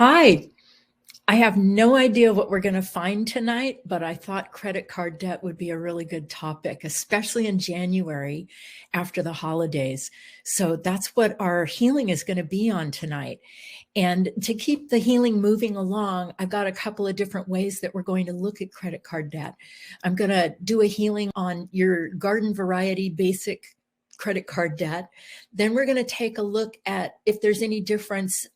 Hi, I have no idea what we're going to find tonight, but I thought credit card debt would be a really good topic, especially in January after the holidays. So that's what our healing is going to be on tonight. And to keep the healing moving along, I've got a couple of different ways that we're going to look at credit card debt. I'm going to do a healing on your garden variety basic credit card debt. Then we're going to take a look at if there's any difference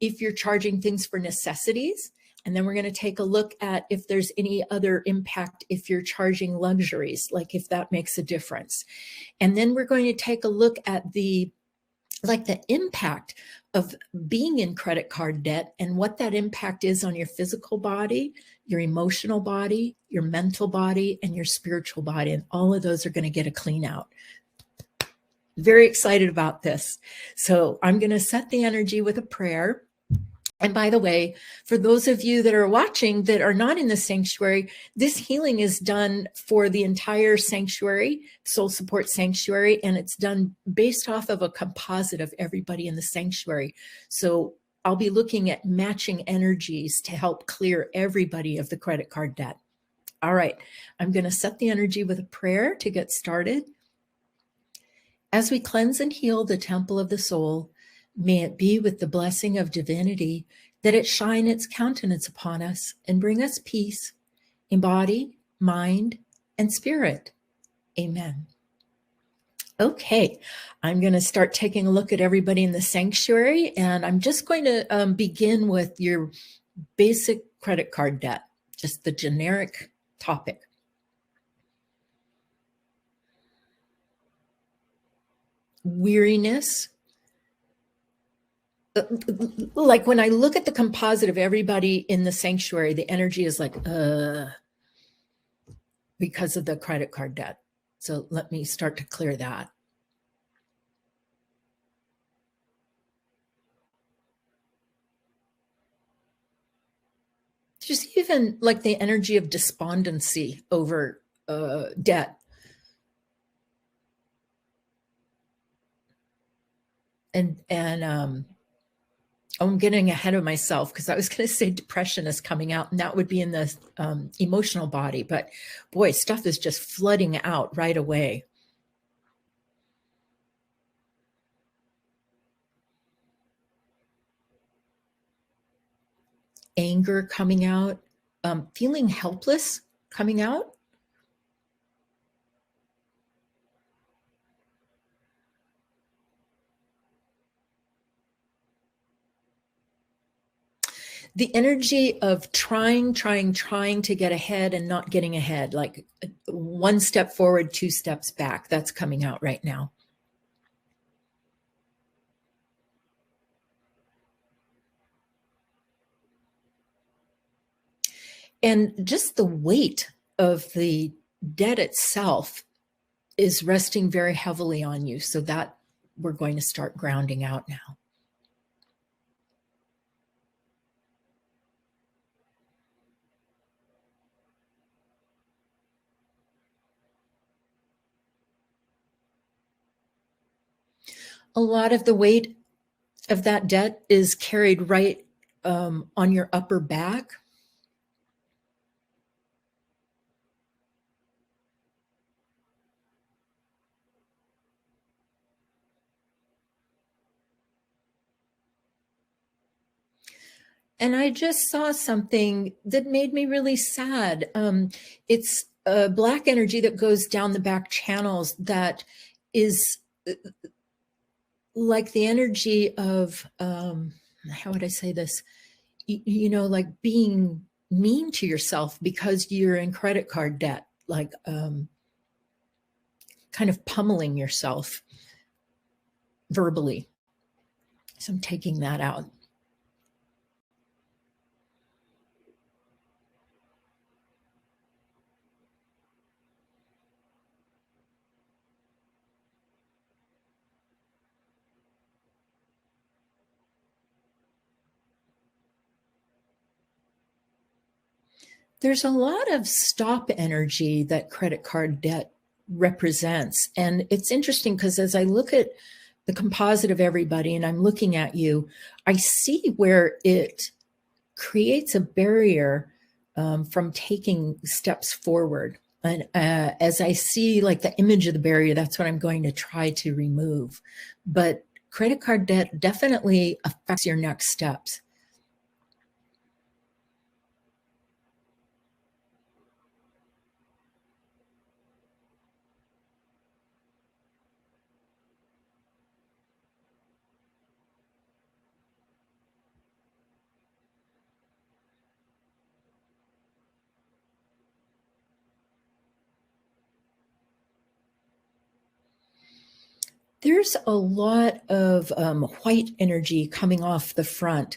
if you're charging things for necessities. And then we're going to take a look at if there's any other impact if you're charging luxuries, like if that makes a difference. And then we're going to take a look at the impact of being in credit card debt and what that impact is on your physical body, your emotional body, your mental body, and your spiritual body. And all of those are going to get a clean out. Very excited about this. So I'm going to set the energy with a prayer. And by the way, for those of you that are watching that are not in the sanctuary, this healing is done for the entire sanctuary, Soul Support Sanctuary, and it's done based off of a composite of everybody in the sanctuary. So I'll be looking at matching energies to help clear everybody of the credit card debt. All right, I'm going to set the energy with a prayer to get started. As we cleanse and heal the temple of the soul, may it be with the blessing of divinity that it shine its countenance upon us and bring us peace in body, mind, and spirit. Amen. Okay, I'm going to start taking a look at everybody in the sanctuary, and I'm just going to begin with your basic credit card debt, just the generic topic. Weariness. Like when I look at the composite of everybody in the sanctuary, the energy is like, because of the credit card debt. So let me start to clear that. Just even like the energy of despondency over debt. And I'm getting ahead of myself because I was going to say depression is coming out, and that would be in the emotional body. But boy, stuff is just flooding out right away. Anger coming out, feeling helpless coming out. The energy of trying to get ahead and not getting ahead, like one step forward, two steps back. That's coming out right now. And just the weight of the debt itself is resting very heavily on you. So that we're going to start grounding out now. A lot of the weight of that debt is carried right on your upper back. And I just saw something that made me really sad. It's a black energy that goes down the back channels that is like the energy of, how would I say this? You know, like being mean to yourself because you're in credit card debt, like kind of pummeling yourself verbally. So I'm taking that out. There's a lot of stop energy that credit card debt represents. And it's interesting because as I look at the composite of everybody, and I'm looking at you, I see where it creates a barrier from taking steps forward. And as I see like the image of the barrier, that's what I'm going to try to remove. But credit card debt definitely affects your next steps. There's a lot of white energy coming off the front.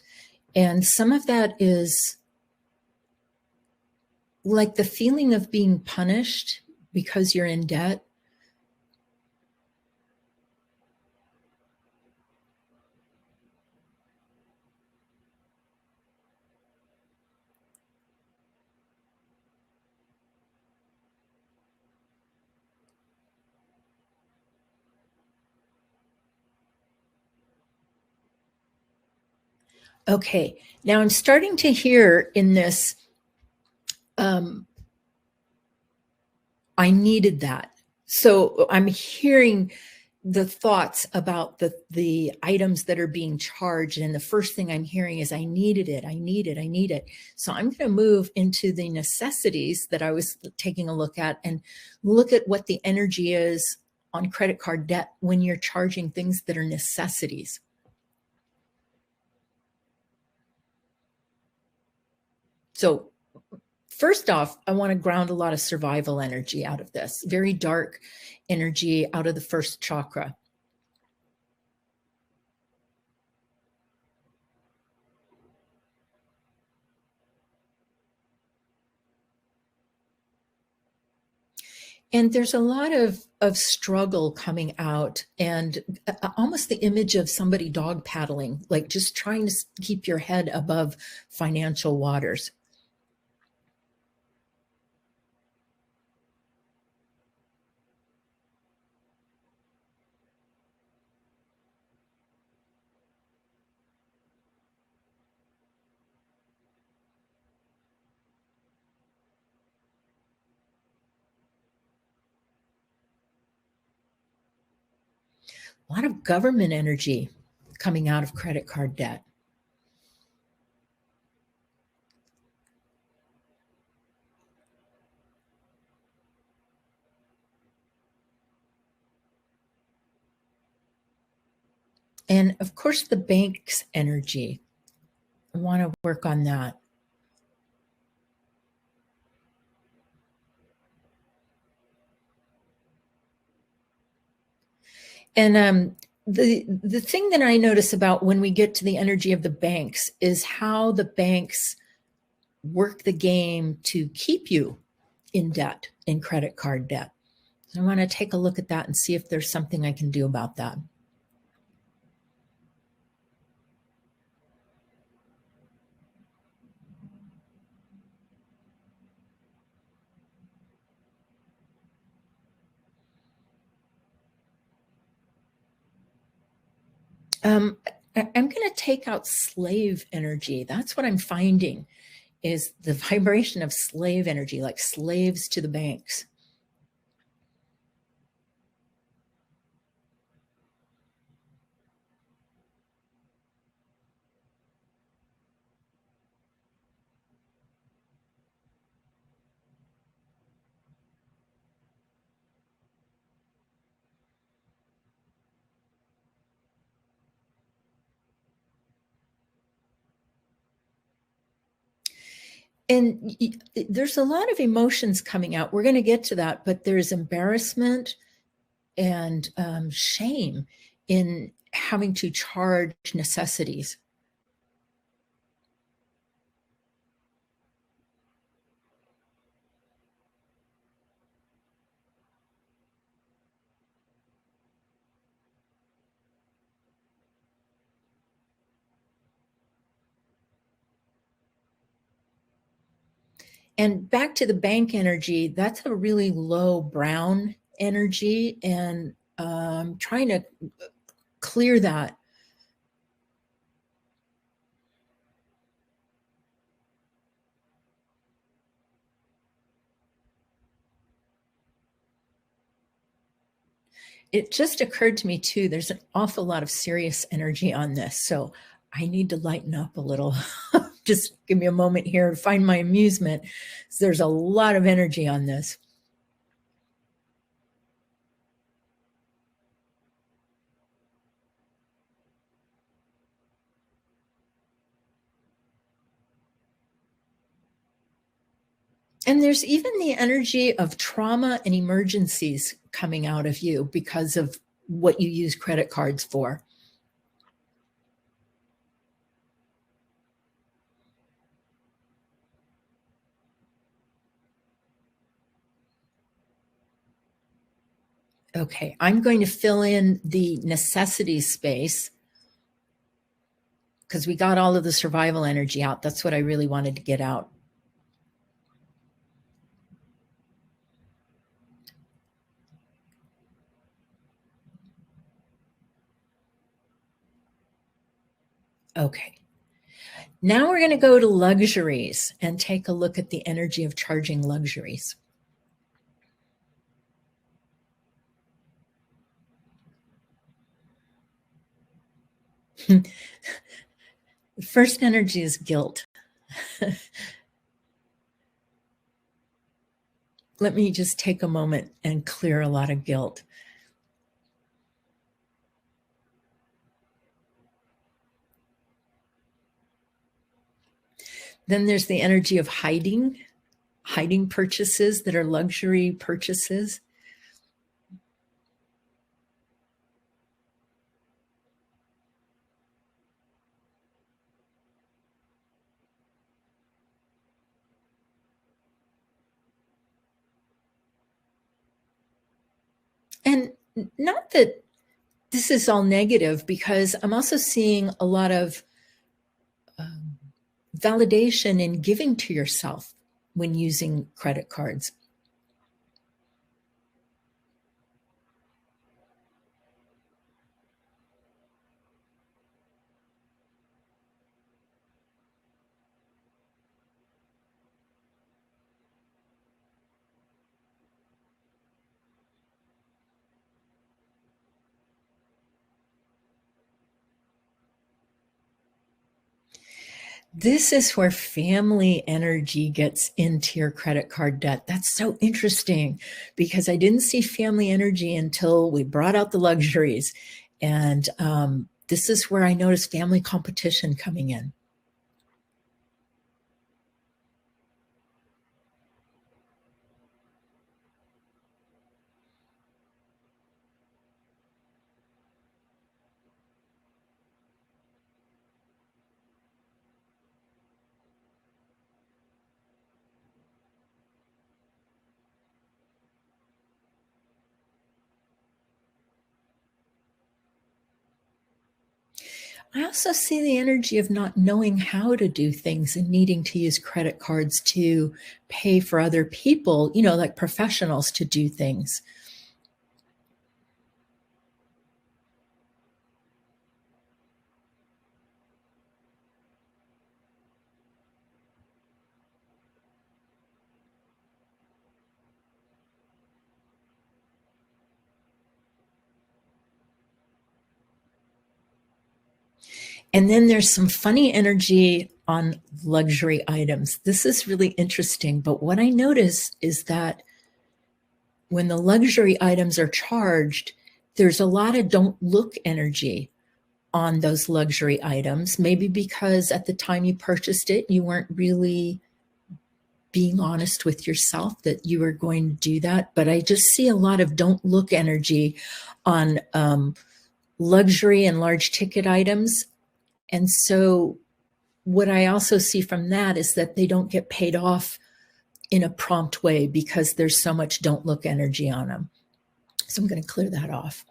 And some of that is like the feeling of being punished because you're in debt. Okay, now I'm starting to hear in this, I needed that. So I'm hearing the thoughts about the items that are being charged. And the first thing I'm hearing is, I needed it, I need it, I need it. So I'm going to move into the necessities that I was taking a look at and look at what the energy is on credit card debt when you're charging things that are necessities. So first off, I want to ground a lot of survival energy out of this, very dark energy out of the first chakra. And there's a lot of struggle coming out, and almost the image of somebody dog paddling, like just trying to keep your head above financial waters. A lot of government energy coming out of credit card debt. And of course, the bank's energy. I want to work on that. And the thing that I notice about when we get to the energy of the banks is how the banks work the game to keep you in debt, in credit card debt. So I want to take a look at that and see if there's something I can do about that. I'm going to take out slave energy. That's what I'm finding is the vibration of slave energy, like slaves to the banks. And there's a lot of emotions coming out. We're going to get to that, but there's embarrassment and shame in having to charge necessities. And back to the bank energy, that's a really low brown energy. And trying to clear that. It just occurred to me too, there's an awful lot of serious energy on this. So I need to lighten up a little. Just give me a moment here to find my amusement. There's a lot of energy on this. And there's even the energy of trauma and emergencies coming out of you because of what you use credit cards for. Okay, I'm going to fill in the necessity space because we got all of the survival energy out. That's what I really wanted to get out. Okay. Now we're going to go to luxuries and take a look at the energy of charging luxuries. The first energy is guilt. Let me just take a moment and clear a lot of guilt. Then there's the energy of hiding purchases that are luxury purchases. And not that this is all negative, because I'm also seeing a lot of validation in giving to yourself when using credit cards. This is where family energy gets into your credit card debt. That's so interesting because I didn't see family energy until we brought out the luxuries. And this is where I noticed family competition coming in. I also see the energy of not knowing how to do things and needing to use credit cards to pay for other people, like professionals to do things. And then there's some funny energy on luxury items. This is really interesting. But what I notice is that when the luxury items are charged, there's a lot of don't look energy on those luxury items. Maybe because at the time you purchased it, you weren't really being honest with yourself that you were going to do that. But I just see a lot of don't look energy on luxury and large ticket items. And so what I also see from that is that they don't get paid off in a prompt way because there's so much don't look energy on them. So I'm going to clear that off.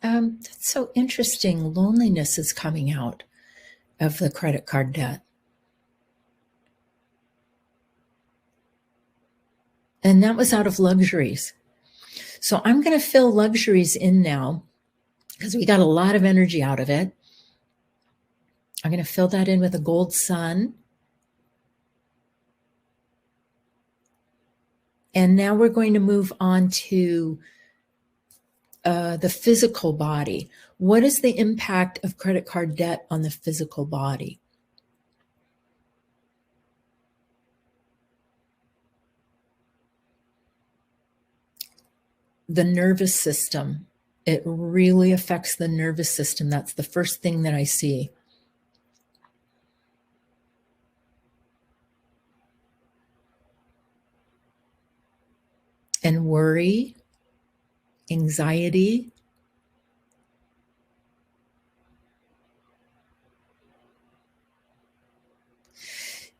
That's so interesting. Loneliness is coming out of the credit card debt. And that was out of luxuries. So I'm going to fill luxuries in now because we got a lot of energy out of it. I'm going to fill that in with a gold sun. And now we're going to move on to the physical body. What is the impact of credit card debt on the physical body? The nervous system. It really affects the nervous system. That's the first thing that I see. And worry, anxiety.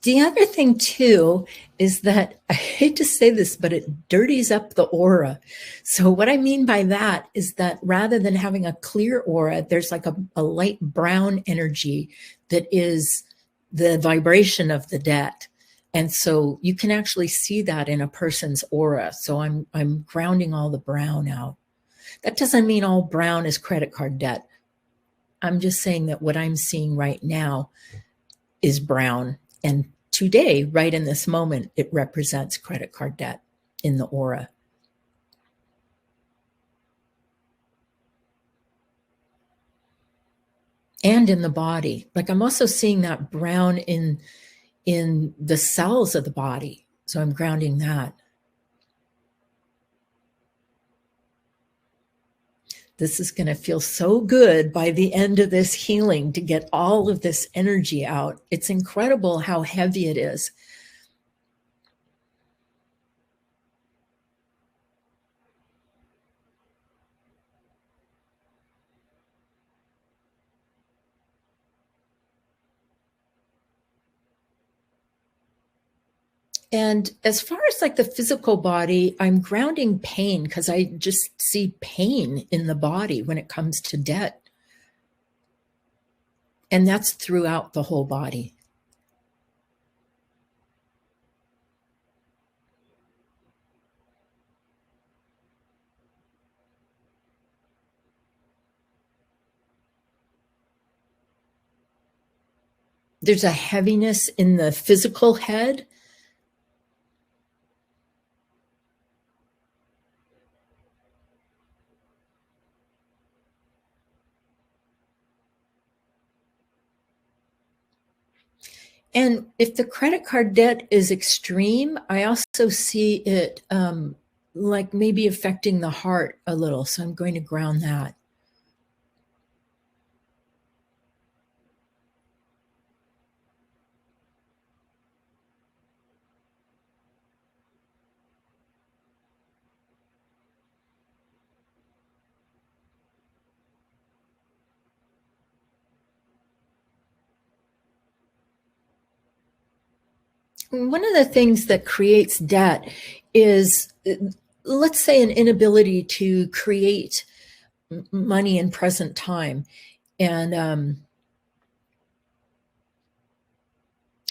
The other thing too is that I hate to say this, but it dirties up the aura. So what I mean by that is that rather than having a clear aura, there's like a light brown energy that is the vibration of the debt. And so you can actually see that in a person's aura. So I'm grounding all the brown out. That doesn't mean all brown is credit card debt. I'm just saying that what I'm seeing right now is brown. And today, right in this moment, it represents credit card debt in the aura. And in the body. Like I'm also seeing that brown in the cells of the body. So I'm grounding that. This is going to feel so good by the end of this healing to get all of this energy out. It's incredible how heavy it is. And as far as like the physical body, I'm grounding pain because I just see pain in the body when it comes to debt. And that's throughout the whole body. There's a heaviness in the physical head. And if the credit card debt is extreme, I also see it like maybe affecting the heart a little. So I'm going to ground that. One of the things that creates debt is, let's say, an inability to create money in present time. And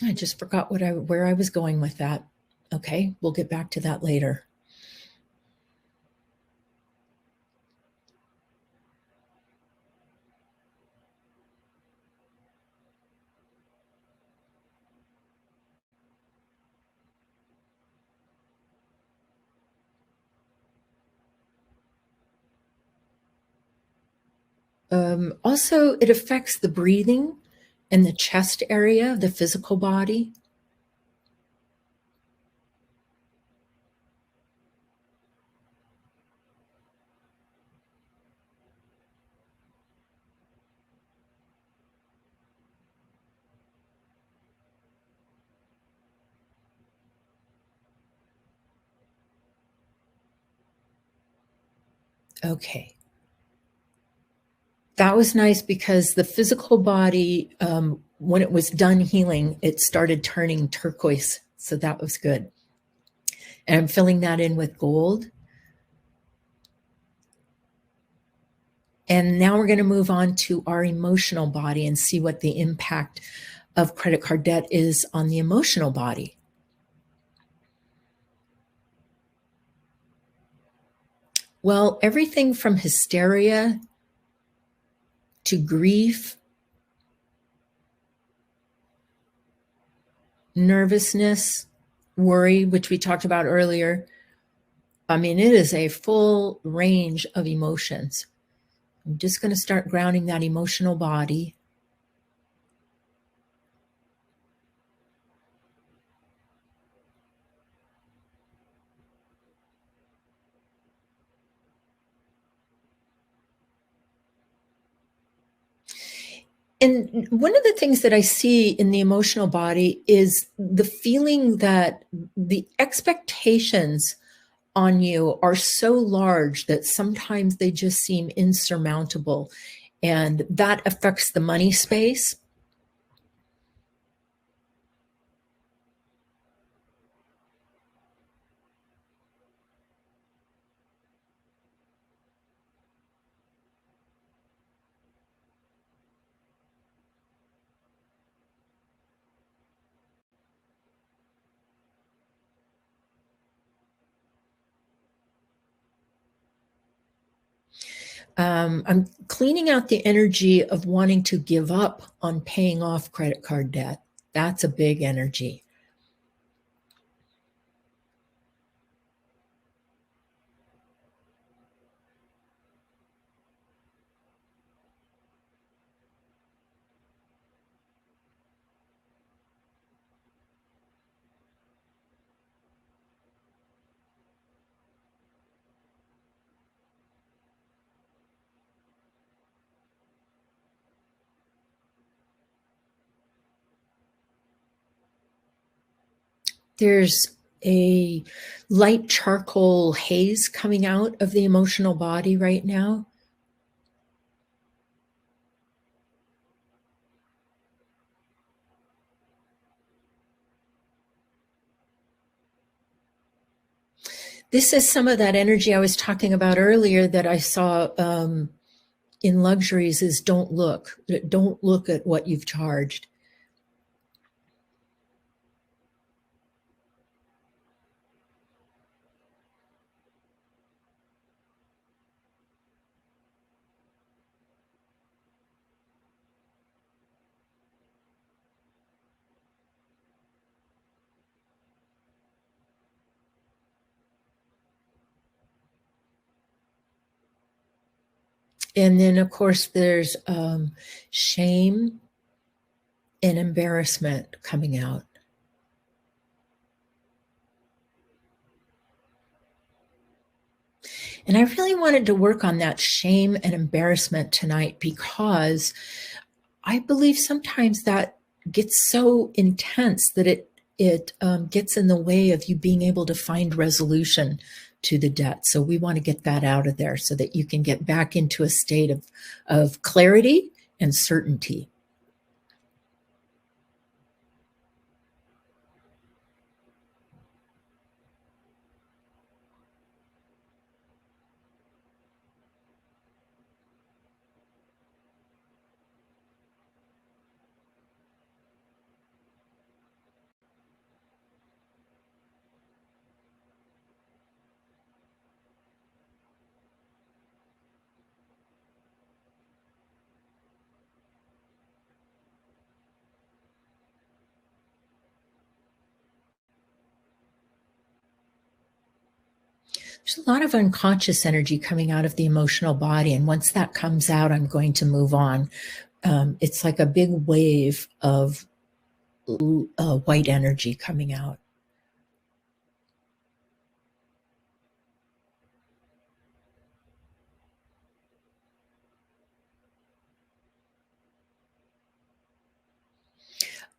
I just forgot where I was going with that. Okay, we'll get back to that later. Also, it affects the breathing and the chest area of the physical body. Okay. That was nice because the physical body, when it was done healing, it started turning turquoise. So that was good. And I'm filling that in with gold. And now we're going to move on to our emotional body and see what the impact of credit card debt is on the emotional body. Well, everything from hysteria to grief, nervousness, worry, which we talked about earlier. I mean, it is a full range of emotions. I'm just going to start grounding that emotional body. And one of the things that I see in the emotional body is the feeling that the expectations on you are so large that sometimes they just seem insurmountable. And that affects the money space. I'm cleaning out the energy of wanting to give up on paying off credit card debt. That's a big energy. There's a light charcoal haze coming out of the emotional body right now. This is some of that energy I was talking about earlier that I saw in luxuries is don't look at what you've charged. And then, of course, there's shame and embarrassment coming out. And I really wanted to work on that shame and embarrassment tonight because I believe sometimes that gets so intense that it gets in the way of you being able to find resolution to the debt. So we want to get that out of there so that you can get back into a state of clarity and certainty. There's a lot of unconscious energy coming out of the emotional body. And once that comes out, I'm going to move on. It's like a big wave of white energy coming out.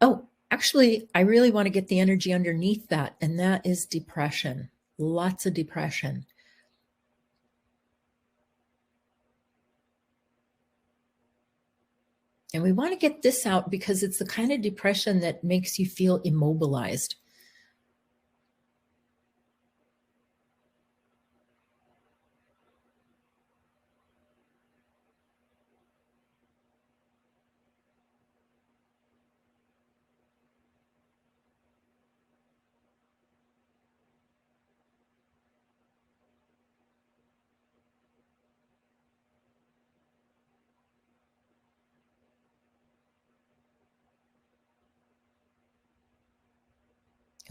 Oh, actually, I really want to get the energy underneath that, and that is depression. Lots of depression. And we want to get this out because it's the kind of depression that makes you feel immobilized.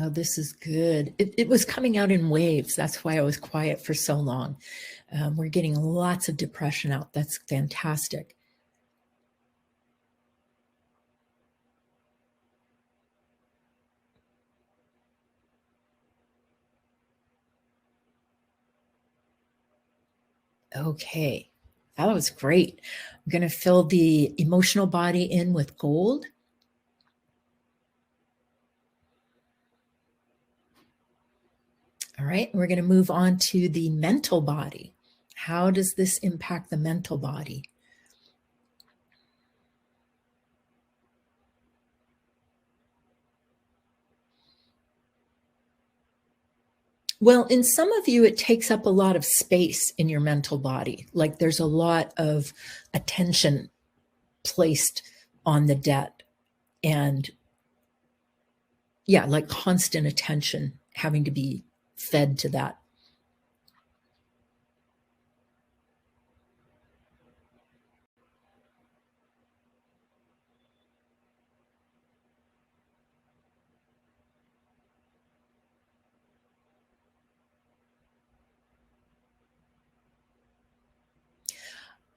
Oh, this is good. It was coming out in waves. That's why I was quiet for so long. We're getting lots of depression out. That's fantastic. Okay, that was great. I'm going to fill the emotional body in with gold. All right, we're going to move on to the mental body. How does this impact the mental body? Well, in some of you, it takes up a lot of space in your mental body. Like there's a lot of attention placed on the debt. And yeah, like constant attention having to be fed to that.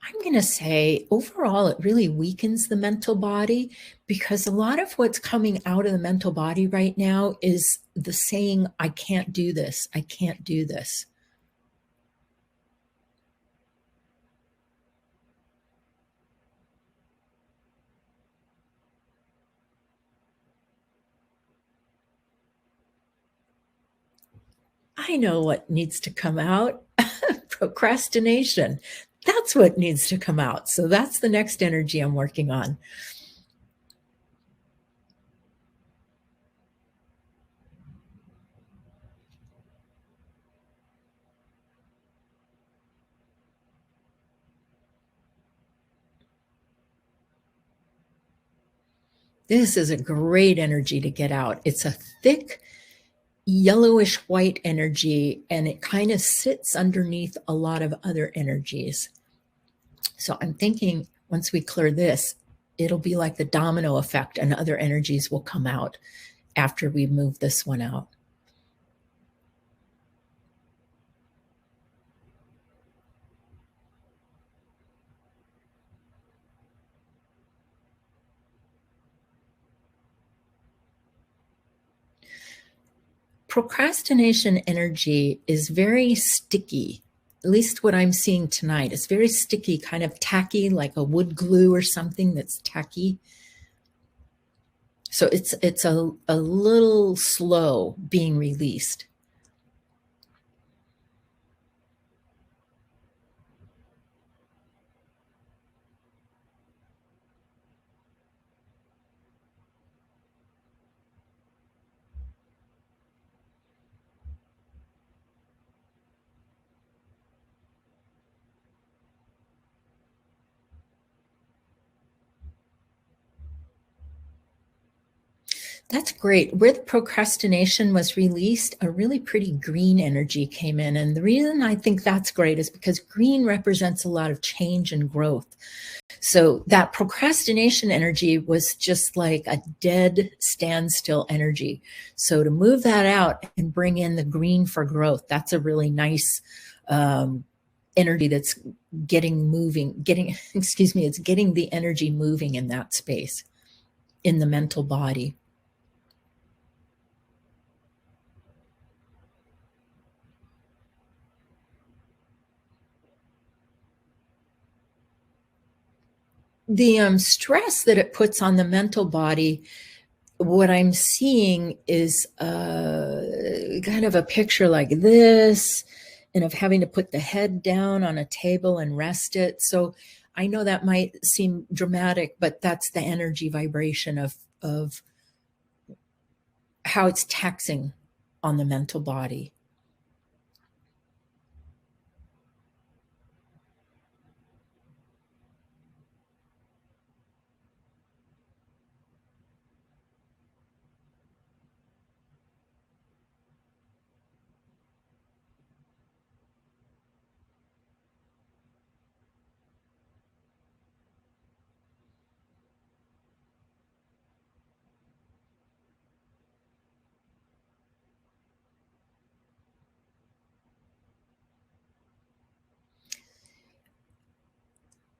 I'm going to say overall, it really weakens the mental body because a lot of what's coming out of the mental body right now is the saying, I can't do this. I can't do this. I know what needs to come out. Procrastination. That's what needs to come out. So that's the next energy I'm working on. This is a great energy to get out. It's a thick, yellowish white energy, and it kind of sits underneath a lot of other energies. So I'm thinking once we clear this, it'll be like the domino effect, and other energies will come out after we move this one out. Procrastination energy is very sticky. At least what I'm seeing tonight is very sticky, kind of tacky, like a wood glue or something that's tacky. So it's a little slow being released. That's great. Where the procrastination was released, a really pretty green energy came in. And the reason I think that's great is because green represents a lot of change and growth. So that procrastination energy was just like a dead standstill energy. So to move that out and bring in the green for growth, that's a really nice energy that's getting moving, getting, excuse me, it's getting the energy moving in that space in the mental body. The stress that it puts on the mental body, what I'm seeing is kind of a picture like this, and of having to put the head down on a table and rest it. So I know that might seem dramatic, but that's the energy vibration of how it's taxing on the mental body.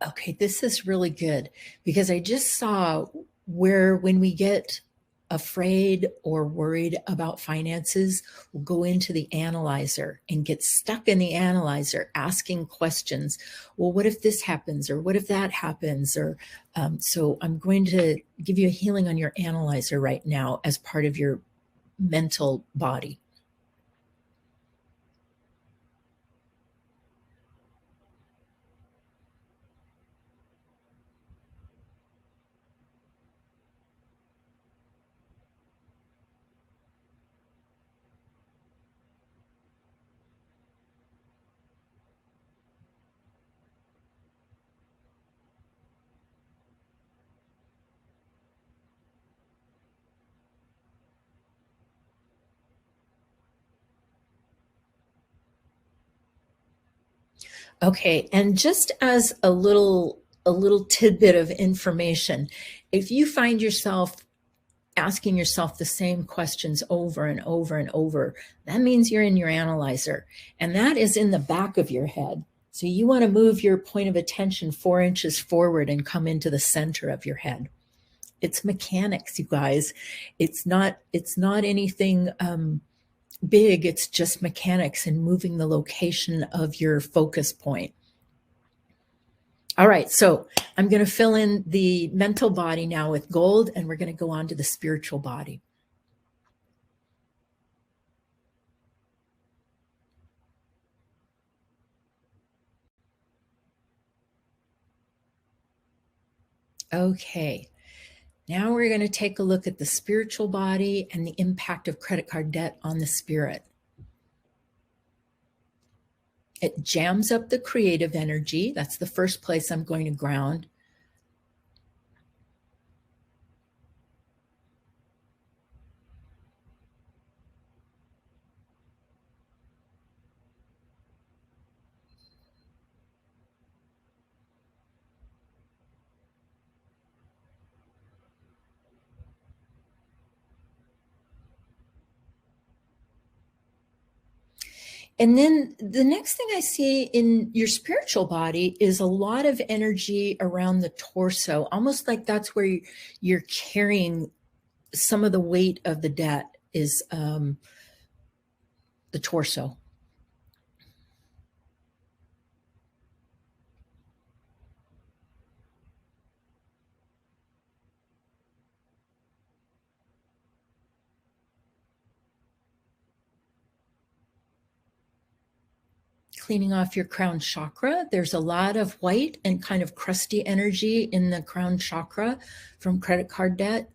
Okay, this is really good because I just saw where when we get afraid or worried about finances, we'll go into the analyzer and get stuck in the analyzer asking questions. Well, what if this happens? Or what if that happens? Or so I'm going to give you a healing on your analyzer right now as part of your mental body. Okay, and just as a little tidbit of information, if you find yourself asking yourself the same questions over and over and over, that means you're in your analyzer, and that is in the back of your head. So you want to move your point of attention 4 inches forward and come into the center of your head. It's mechanics, you guys. It's not anything big. It's just mechanics and moving the location of your focus point. All right, so I'm going to fill in the mental body now with gold, and we're going to go on to the spiritual body. Okay, now we're going to take a look at the spiritual body and the impact of credit card debt on the spirit. It jams up the creative energy. That's the first place I'm going to ground. And then the next thing I see in your spiritual body is a lot of energy around the torso, almost like that's where you're carrying some of the weight of the debt is the torso. Cleaning off your crown chakra. There's a lot of white and kind of crusty energy in the crown chakra from credit card debt.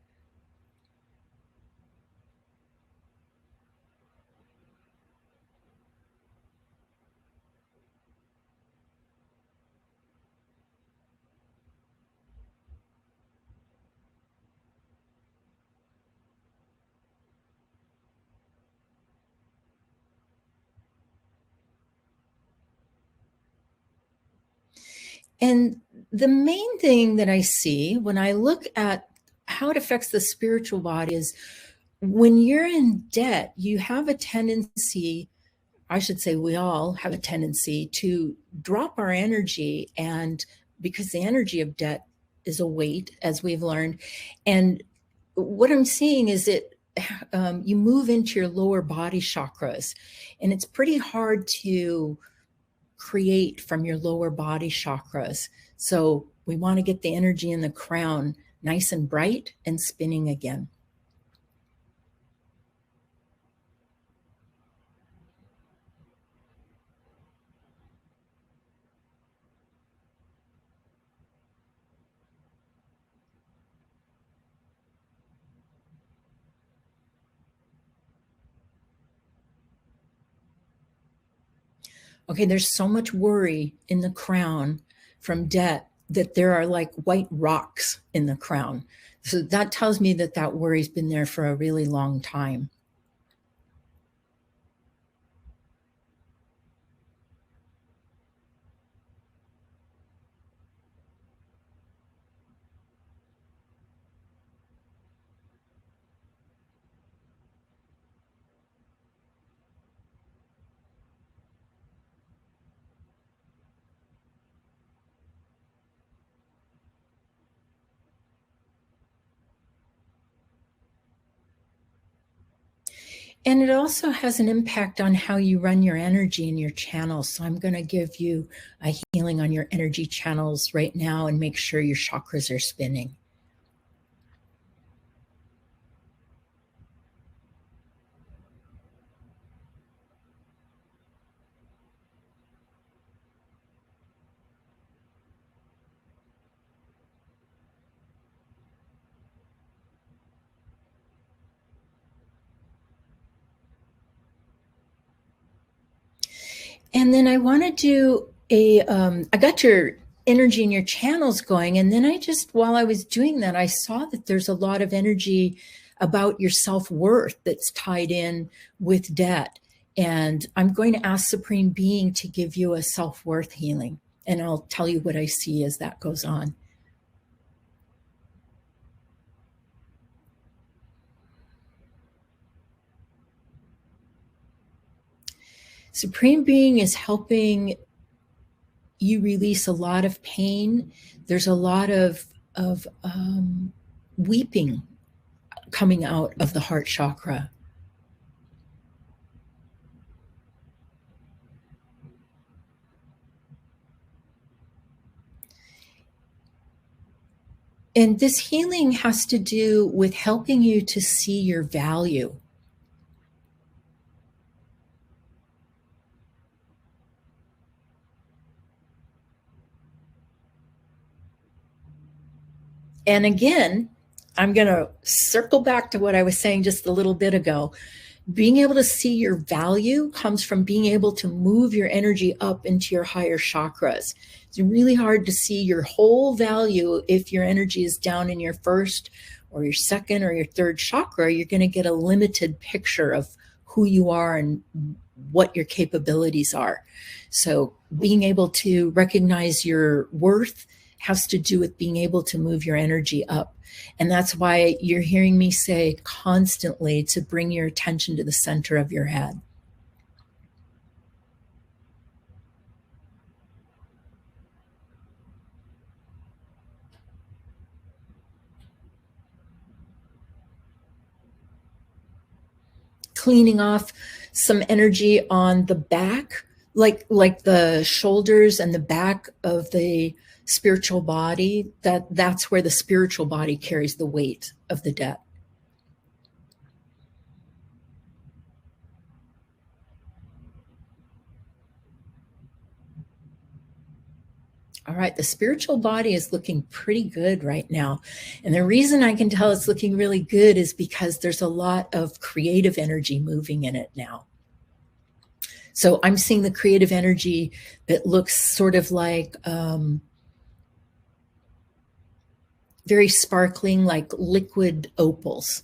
And the main thing that I see when I look at how it affects the spiritual body is when you're in debt, you have a tendency, I should say, we all have a tendency to drop our energy. And because the energy of debt is a weight, as we've learned. And what I'm seeing is you move into your lower body chakras, and it's pretty hard to create from your lower body chakras. So we want to get the energy in the crown nice and bright and spinning again. Okay, there's so much worry in the crown from debt that there are like white rocks in the crown. So that tells me that that worry's been there for a really long time. And it also has an impact on how you run your energy and your channels. So I'm going to give you a healing on your energy channels right now and make sure your chakras are spinning. And then I want to do I got your energy and your channels going. And then while I was doing that, I saw that there's a lot of energy about your self worth that's tied in with debt. And I'm going to ask Supreme Being to give you a self worth healing. And I'll tell you what I see as that goes on. Supreme Being is helping you release a lot of pain. There's a lot of weeping coming out of the heart chakra. And this healing has to do with helping you to see your value. And again, I'm going to circle back to what I was saying just a little bit ago. Being able to see your value comes from being able to move your energy up into your higher chakras. It's really hard to see your whole value if your energy is down in your first or your second or your third chakra. You're going to get a limited picture of who you are and what your capabilities are. So being able to recognize your worth has to do with being able to move your energy up. And that's why you're hearing me say constantly to bring your attention to the center of your head. Cleaning off some energy on the back, like the shoulders and the back of the spiritual body. That's where the spiritual body carries the weight of the debt. All right, the spiritual body is looking pretty good right now. And the reason I can tell it's looking really good is because there's a lot of creative energy moving in it now. So I'm seeing the creative energy that looks sort of like very sparkling, like liquid opals.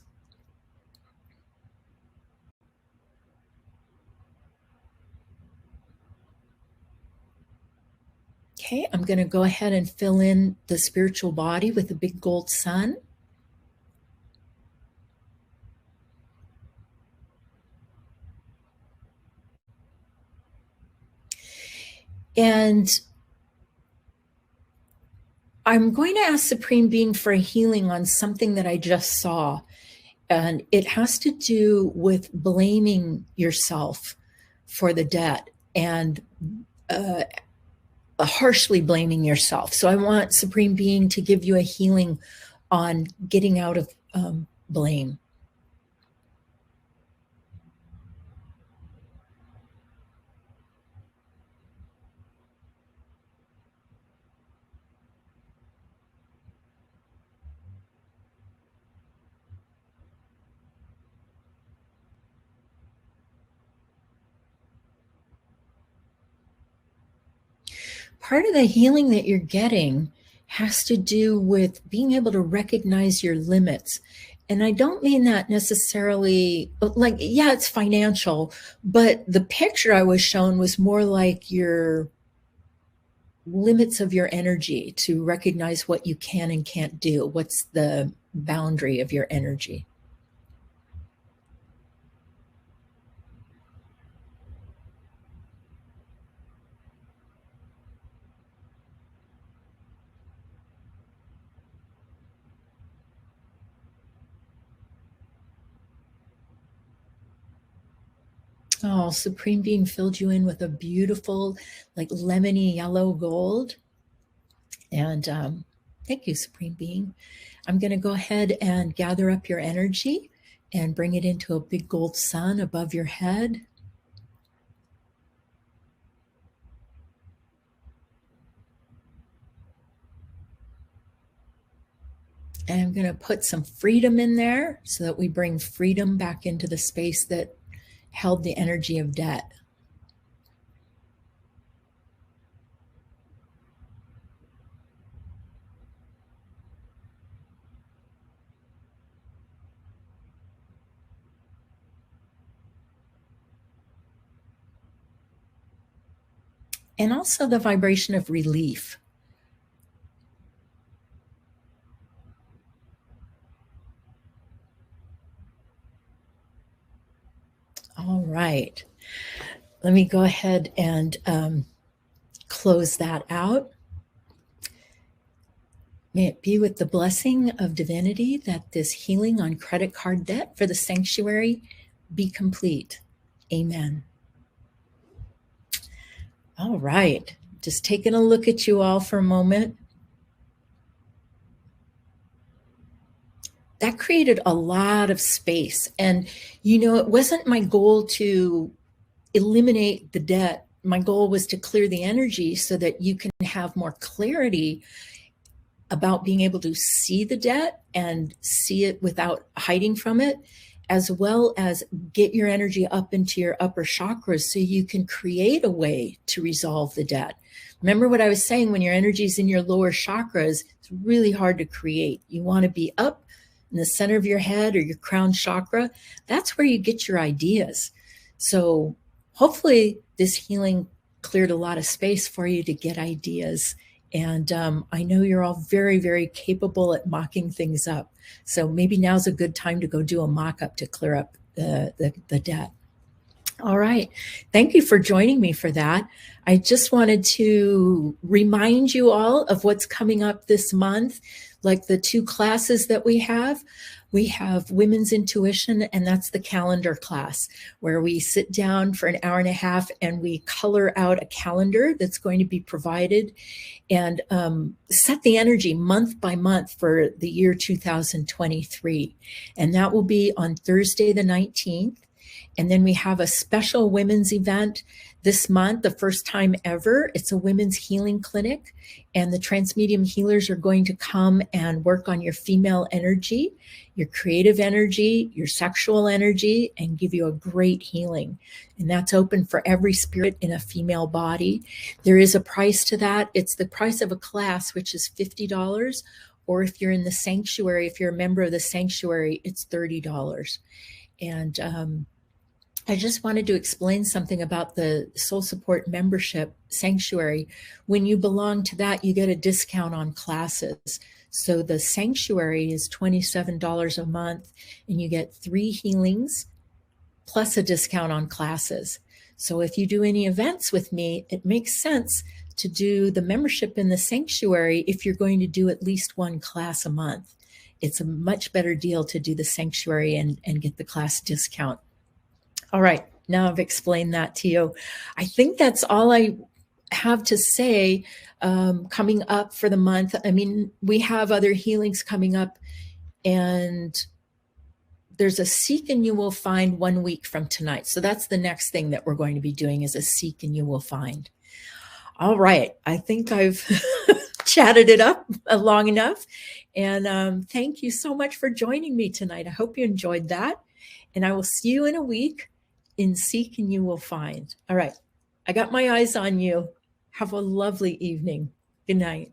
Okay, I'm going to go ahead and fill in the spiritual body with a big gold sun. And I'm going to ask Supreme Being for a healing on something that I just saw. And it has to do with blaming yourself for the debt and harshly blaming yourself. So I want Supreme Being to give you a healing on getting out of blame. Part of the healing that you're getting has to do with being able to recognize your limits. And I don't mean that necessarily like, yeah, it's financial, but the picture I was shown was more like your limits of your energy, to recognize what you can and can't do. What's the boundary of your energy? Oh, Supreme Being filled you in with a beautiful, like lemony yellow gold. And thank you, Supreme Being. I'm going to go ahead and gather up your energy and bring it into a big gold sun above your head. And I'm going to put some freedom in there so that we bring freedom back into the space that held the energy of debt. And also the vibration of relief. All right. Let me go ahead and close that out. May it be with the blessing of divinity that this healing on credit card debt for the sanctuary be complete. Amen. All right. Just taking a look at you all for a moment. That created a lot of space. And, it wasn't my goal to eliminate the debt. My goal was to clear the energy so that you can have more clarity about being able to see the debt and see it without hiding from it, as well as get your energy up into your upper chakras so you can create a way to resolve the debt. Remember what I was saying, when your energy is in your lower chakras, it's really hard to create. You want to be up in the center of your head or your crown chakra. That's where you get your ideas. So hopefully this healing cleared a lot of space for you to get ideas. And I know you're all very, very capable at mocking things up. So maybe now's a good time to go do a mock-up to clear up the debt. All right. Thank you for joining me for that. I just wanted to remind you all of what's coming up this month, like the 2 classes that we have. We have Women's Intuition, and that's the calendar class where we sit down for an hour and a half and we color out a calendar that's going to be provided and set the energy month by month for the year 2023. And that will be on Thursday, the 19th. And then we have a special women's event this month, the first time ever. It's a women's healing clinic, and the transmedium healers are going to come and work on your female energy, your creative energy, your sexual energy, and give you a great healing. And that's open for every spirit in a female body. There is a price to that. It's the price of a class, which is $50. Or if you're in the sanctuary, if you're a member of the sanctuary, it's $30. And I just wanted to explain something about the Soul Support membership sanctuary. When you belong to that, you get a discount on classes. So the sanctuary is $27 a month, and you get 3 healings plus a discount on classes. So if you do any events with me, it makes sense to do the membership in the sanctuary if you're going to do at least 1 class a month. It's a much better deal to do the sanctuary and get the class discount. All right, now I've explained that to you. I think that's all I have to say coming up for the month. I mean, we have other healings coming up, and there's a Seek and You Will Find 1 week from tonight. So that's the next thing that we're going to be doing, is a Seek and You Will Find. All right, I think I've chatted it up long enough. And thank you so much for joining me tonight. I hope you enjoyed that. And I will see you in a week in Seek and You Will Find. All right. I got my eyes on you. Have a lovely evening. Good night.